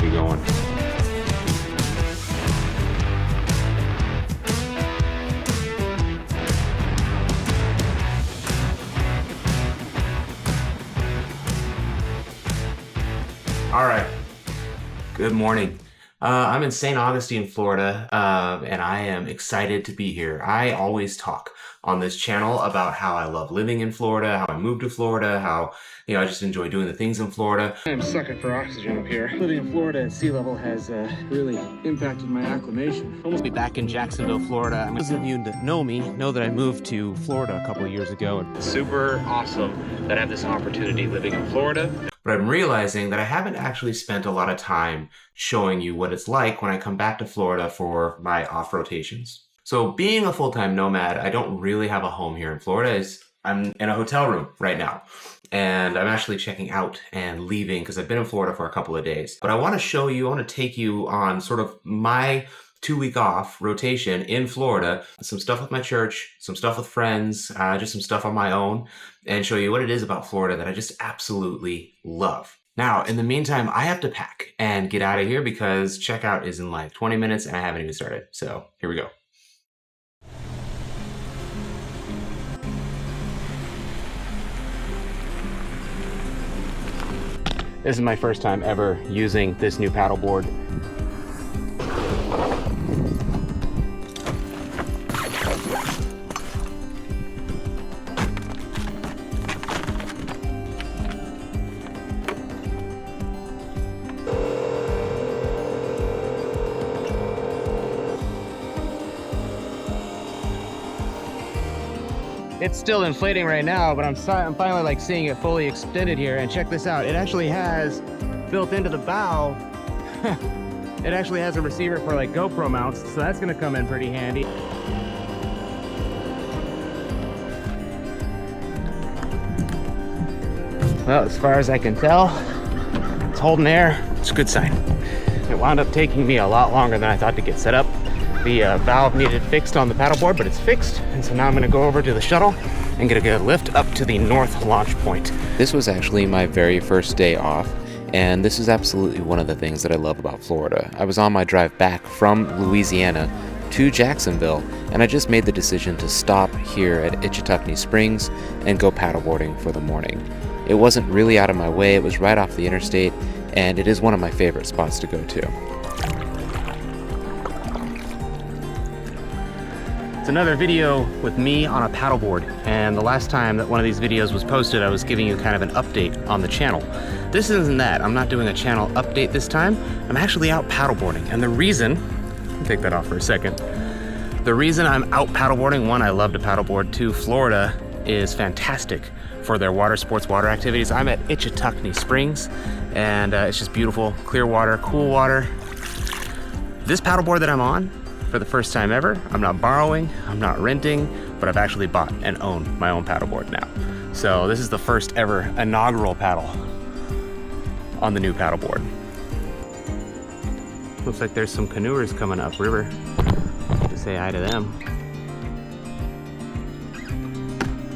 you going. All right, good morning. I'm in St. Augustine, Florida, and I am excited to be here. I always talk on this channel about how I love living in Florida, how I moved to Florida, how, I just enjoy doing the things in Florida. I'm sucking for oxygen up here. Living in Florida at sea level has really impacted my acclimation. Almost be back in Jacksonville, Florida. Those of you that know me know that I moved to Florida a couple of years ago. It's super awesome that I have this opportunity living in Florida. But I'm realizing that I haven't actually spent a lot of time showing you what it's like when I come back to Florida for my off rotations. So being a full-time nomad, I don't really have a home here in Florida. I'm in a hotel room right now. And I'm actually checking out and leaving because I've been in Florida for a couple of days. But I want to take you on sort of my 2-week off rotation in Florida, some stuff with my church, some stuff with friends, just some stuff on my own, and show you what it is about Florida that I just absolutely love. Now, in the meantime, I have to pack and get out of here because checkout is in like 20 minutes and I haven't even started. So here we go. This is my first time ever using this new paddleboard. It's still inflating right now, but I'm finally like seeing it fully extended here. And check this out, it actually has built into the bow, it actually has a receiver for like GoPro mounts, so that's gonna come in pretty handy. Well, as far as I can tell, it's holding air. It's a good sign. It wound up taking me a lot longer than I thought to get set up. The valve needed fixed on the paddleboard, but it's fixed. And so now I'm gonna go over to the shuttle and get a good lift up to the north launch point. This was actually my very first day off, and this is absolutely one of the things that I love about Florida. I was on my drive back from Louisiana to Jacksonville, and I just made the decision to stop here at Ichetucknee Springs and go paddleboarding for the morning. It wasn't really out of my way, it was right off the interstate, and it is one of my favorite spots to go to. Another video with me on a paddleboard, and the last time that one of these videos was posted I was giving you kind of an update on the channel. This isn't that. I'm not doing a channel update this time. I'm actually out paddleboarding, and the reason, I'll take that off for a second. The reason I'm out paddleboarding, one, I love to paddleboard. Two, Florida is fantastic for their water sports, water activities. I'm at Ichetucknee Springs, and it's just beautiful, clear water, cool water. This paddleboard that I'm on, for the first time ever, I'm not borrowing, I'm not renting, but I've actually bought and own my own paddleboard now. So this is the first ever inaugural paddle on the new paddleboard. Looks like there's some canoers coming up river. To say hi to them.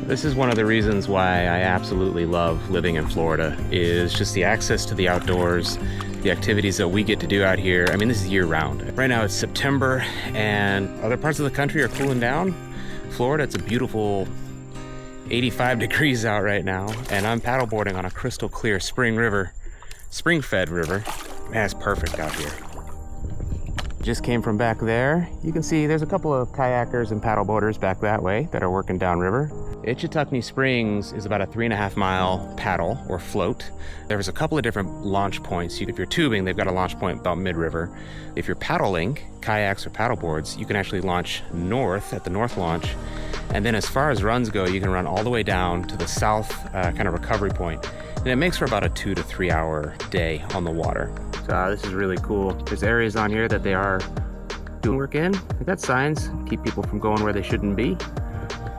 This is one of the reasons why I absolutely love living in Florida, is just the access to the outdoors, the activities that we get to do out here. I mean, this is year round. Right now it's September and other parts of the country are cooling down. Florida, it's a beautiful 85 degrees out right now, and I'm paddleboarding on a crystal clear spring-fed river. Man, it's perfect out here. Just came from back there. You can see there's a couple of kayakers and paddleboarders back that way that are working downriver. Ichetucknee Springs is about a 3.5-mile paddle or float. There's a couple of different launch points. If you're tubing, they've got a launch point about mid-river. If you're paddling, kayaks or paddleboards, you can actually launch north at the north launch. And then as far as runs go, you can run all the way down to the south kind of recovery point. And it makes for about a 2 to 3 hour day on the water. So this is really cool. There's areas on here that they are doing work in. They've got signs, keep people from going where they shouldn't be.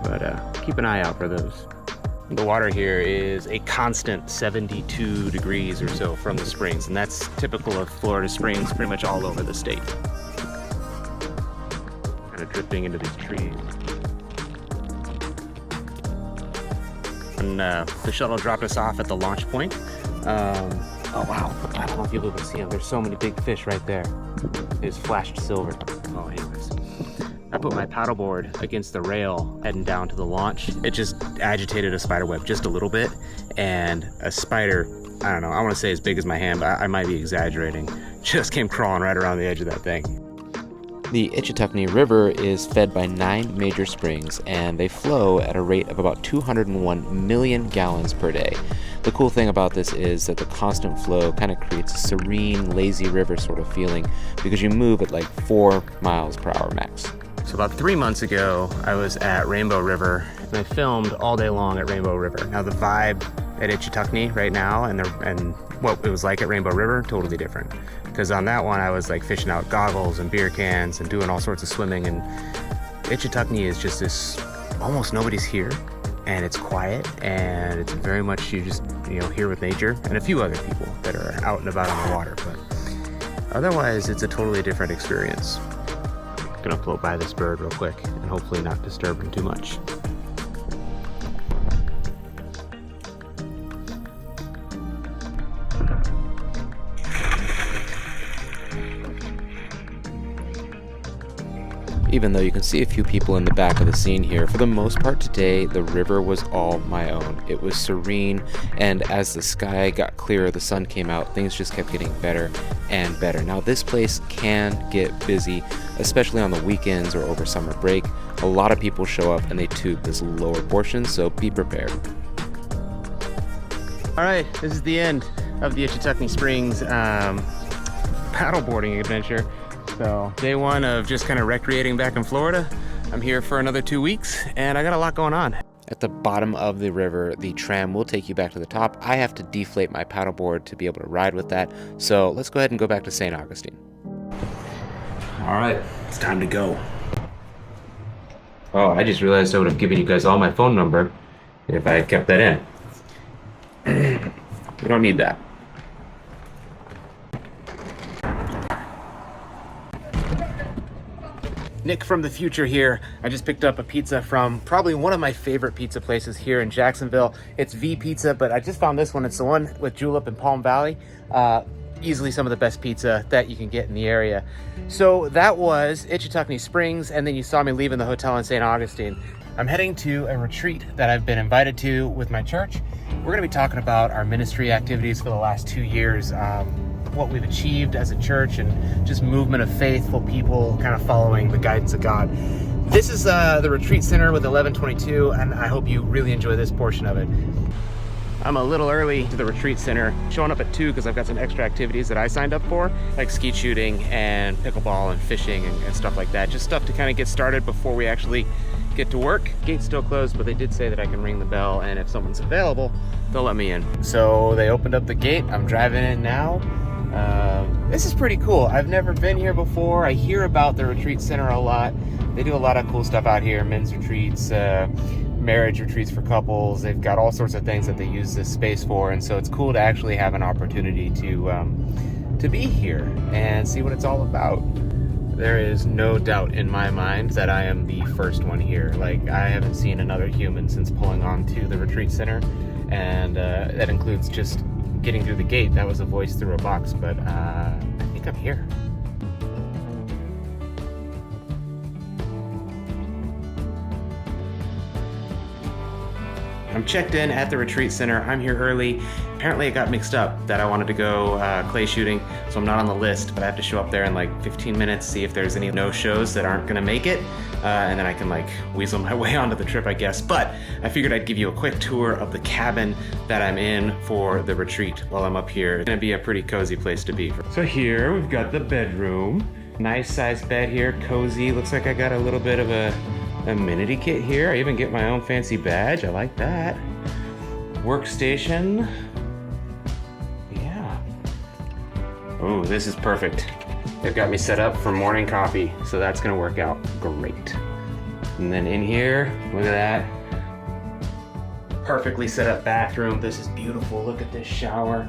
But keep an eye out for those. The water here is a constant 72 degrees or so from the springs, and that's typical of Florida springs pretty much all over the state. Kind of drifting into these trees. And the shuttle dropped us off at the launch point. Oh wow, I don't know if you'll be able to see them. There's so many big fish right there. It's flashed silver. Oh, anyways. I put my paddleboard against the rail heading down to the launch. It just agitated a spider web just a little bit, and a spider, I don't know, I want to say as big as my hand, but I might be exaggerating, just came crawling right around the edge of that thing. The Ichetucknee River is fed by 9 major springs, and they flow at a rate of about 201 million gallons per day. The cool thing about this is that the constant flow kind of creates a serene, lazy river sort of feeling because you move at like 4 miles per hour max. So about 3 months ago, I was at Rainbow River, and I filmed all day long at Rainbow River. Now the vibe at Ichetucknee right now and what it was like at Rainbow River, totally different. Because on that one, I was like fishing out goggles and beer cans and doing all sorts of swimming, and Ichetucknee is just this, almost nobody's here, and it's quiet, and it's very much you just, here with nature and a few other people that are out and about on the water, but otherwise it's a totally different experience. Gonna float by this bird real quick and hopefully not disturb him too much. Even though you can see a few people in the back of the scene here, for the most part today, the river was all my own. It was serene, and as the sky got clearer, the sun came out, things just kept getting better and better. Now this place can get busy, especially on the weekends or over summer break. A lot of people show up and they tube this lower portion, so be prepared. All right, this is the end of the Ichetucknee Springs paddleboarding adventure. So day one of just kind of recreating back in Florida. I'm here for another 2 weeks, and I got a lot going on. At the bottom of the river, the tram will take you back to the top. I have to deflate my paddleboard to be able to ride with that. So let's go ahead and go back to St. Augustine. All right, it's time to go. Oh, I just realized I would have given you guys all my phone number if I had kept that in. We don't need that. Nick from the future here. I just picked up a pizza from probably one of my favorite pizza places here in Jacksonville. It's V Pizza, but I just found this one. It's the one with Julep in Palm Valley. Easily some of the best pizza that you can get in the area. So that was Ichetucknee Springs, and then you saw me leaving the hotel in St. Augustine. I'm heading to a retreat that I've been invited to with my church. We're gonna be talking about our ministry activities for the last 2 years, what we've achieved as a church, and just movement of faithful people kind of following the guidance of God. This is the retreat center with 1122, and I hope you really enjoy this portion of it. I'm a little early to the retreat center, showing up at 2 because I've got some extra activities that I signed up for, like skeet shooting and pickleball and fishing and stuff like that. Just stuff to kind of get started before we actually get to work. Gate's still closed, but they did say that I can ring the bell, and if someone's available, they'll let me in. So they opened up the gate. I'm driving in now. This is pretty cool. I've never been here before. I hear about the retreat center a lot. They do a lot of cool stuff out here, men's retreats, marriage retreats for couples. They've got all sorts of things that they use this space for, and so it's cool to actually have an opportunity to be here and see what it's all about. There is no doubt in my mind that I am the first one here. Like, I haven't seen another human since pulling onto the retreat center, and that includes just getting through the gate. That was a voice through a box, but I think I'm here. I'm checked in at the retreat center. I'm here early. Apparently it got mixed up that I wanted to go clay shooting, so I'm not on the list, but I have to show up there in like 15 minutes, see if there's any no-shows that aren't gonna make it, and then I can like weasel my way onto the trip, I guess. But I figured I'd give you a quick tour of the cabin that I'm in for the retreat while I'm up here. It's gonna be a pretty cozy place to be. So here we've got the bedroom. Nice sized bed here, cozy. Looks like I got a little bit of a amenity kit here. I even get my own fancy badge. I like that. Workstation. Yeah. Oh, this is perfect. They've got me set up for morning coffee, so that's gonna work out great. And then in here, look at that. Perfectly set up bathroom. This is beautiful. Look at this shower.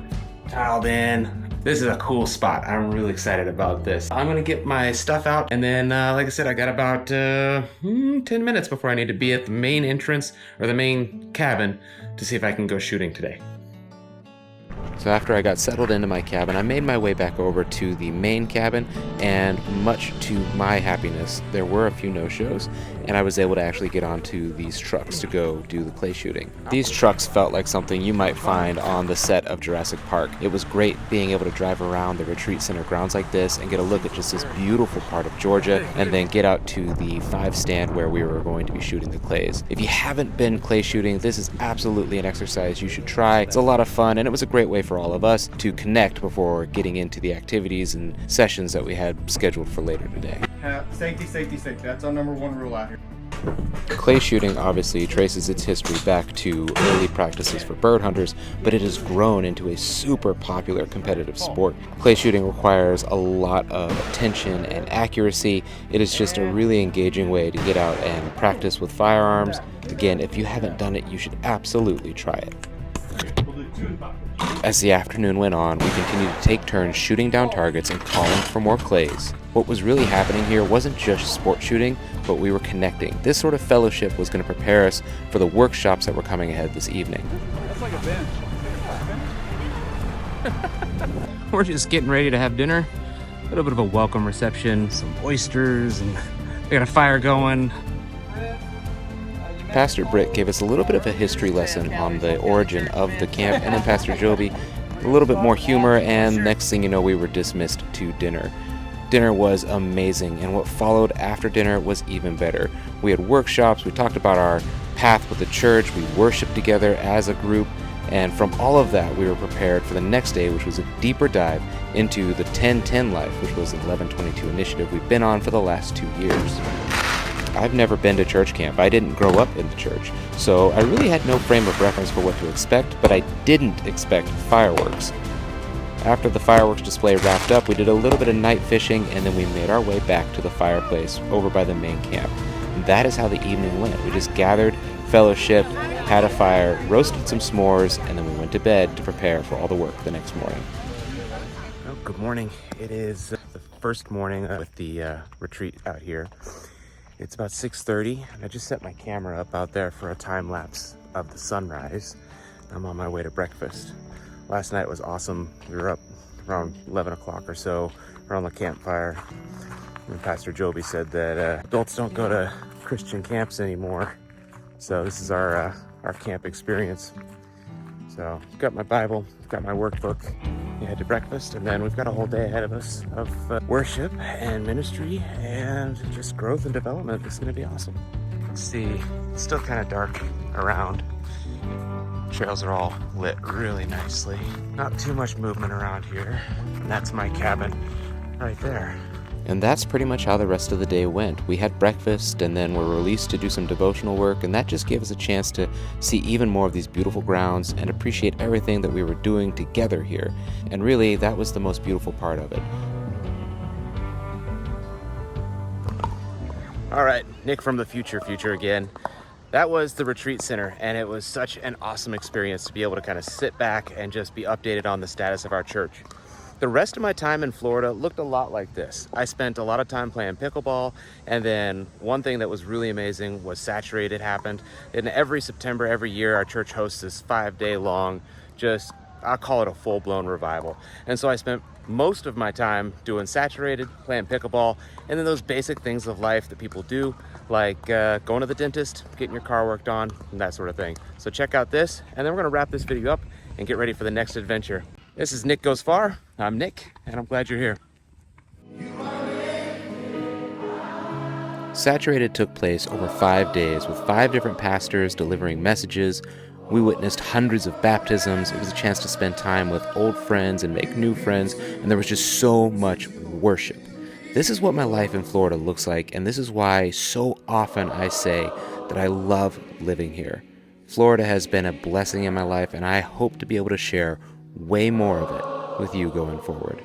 Tiled in. This is a cool spot. I'm really excited about this. I'm gonna get my stuff out, and then, like I said, I got about 10 minutes before I need to be at the main entrance, or the main cabin, to see if I can go shooting today. So after I got settled into my cabin, I made my way back over to the main cabin, and much to my happiness, there were a few no-shows, and I was able to actually get onto these trucks to go do the clay shooting. These trucks felt like something you might find on the set of Jurassic Park. It was great being able to drive around the retreat center grounds like this and get a look at just this beautiful part of Georgia, and then get out to the 5 stand where we were going to be shooting the clays. If you haven't been clay shooting, this is absolutely an exercise you should try. It's a lot of fun, and it was a great way for all of us to connect before getting into the activities and sessions that we had scheduled for later today. Safety, safety, safety. That's our #1 rule out here. Clay shooting obviously traces its history back to early practices for bird hunters, but it has grown into a super popular competitive sport. Clay shooting requires a lot of attention and accuracy. It is just a really engaging way to get out and practice with firearms. Again, if you haven't done it, you should absolutely try it. As the afternoon went on, we continued to take turns shooting down targets and calling for more clays. What was really happening here wasn't just sport shooting, but we were connecting. This sort of fellowship was going to prepare us for the workshops that were coming ahead this evening. That's like a bench. We're just getting ready to have dinner. A little bit of a welcome reception, some oysters, and we got a fire going. Pastor Britt gave us a little bit of a history lesson on the origin of the camp, and then Pastor Joby a little bit more humor, and next thing you know, we were dismissed to dinner. Dinner was amazing, and what followed after dinner was even better. We had workshops, we talked about our path with the church, we worshiped together as a group, and from all of that, we were prepared for the next day, which was a deeper dive into the 10-10 life, which was an 1122 initiative we've been on for the last 2 years. I've never been to church camp. I didn't grow up in the church, so I really had no frame of reference for what to expect, but I didn't expect fireworks. After the fireworks display wrapped up, we did a little bit of night fishing, and then we made our way back to the fireplace over by the main camp. And that is how the evening went. We just gathered, fellowshiped, had a fire, roasted some s'mores, and then we went to bed to prepare for all the work the next morning. Well, good morning. It is the first morning with the retreat out here. It's about 6:30, and I just set my camera up out there for a time lapse of the sunrise. I'm on my way to breakfast. Last night was awesome. We were up around 11 o'clock or so around the campfire. And Pastor Joby said that adults don't go to Christian camps anymore. So this is our camp experience. So I've got my Bible, I've got my workbook. We head to breakfast, and then we've got a whole day ahead of us of worship and ministry and just growth and development. It's going to be awesome. See, it's still kind of dark around. Trails are all lit really nicely. Not too much movement around here. And that's my cabin right there. And that's pretty much how the rest of the day went. We had breakfast and then were released to do some devotional work, and that just gave us a chance to see even more of these beautiful grounds and appreciate everything that we were doing together here. And really, that was the most beautiful part of it. All right, Nick from the future again. That was the retreat center, and it was such an awesome experience to be able to kind of sit back and just be updated on the status of our church. The rest of my time in Florida looked a lot like this. I spent a lot of time playing pickleball, and then one thing that was really amazing was Saturated happened. And every September, every year, our church hosts this 5-day long, I'll call it a full-blown revival. And so I spent most of my time doing Saturated, playing pickleball, and then those basic things of life that people do, like going to the dentist, getting your car worked on, and that sort of thing. So check out this, and then we're gonna wrap this video up and get ready for the next adventure. This is Nick Goes Far. I'm Nick, and I'm glad you're here. Saturated took place over 5 days with 5 different pastors delivering messages. We witnessed hundreds of baptisms. It was a chance to spend time with old friends and make new friends, and there was just so much worship. This is what my life in Florida looks like, and this is why so often I say that I love living here. Florida has been a blessing in my life, and I hope to be able to share way more of it with you going forward.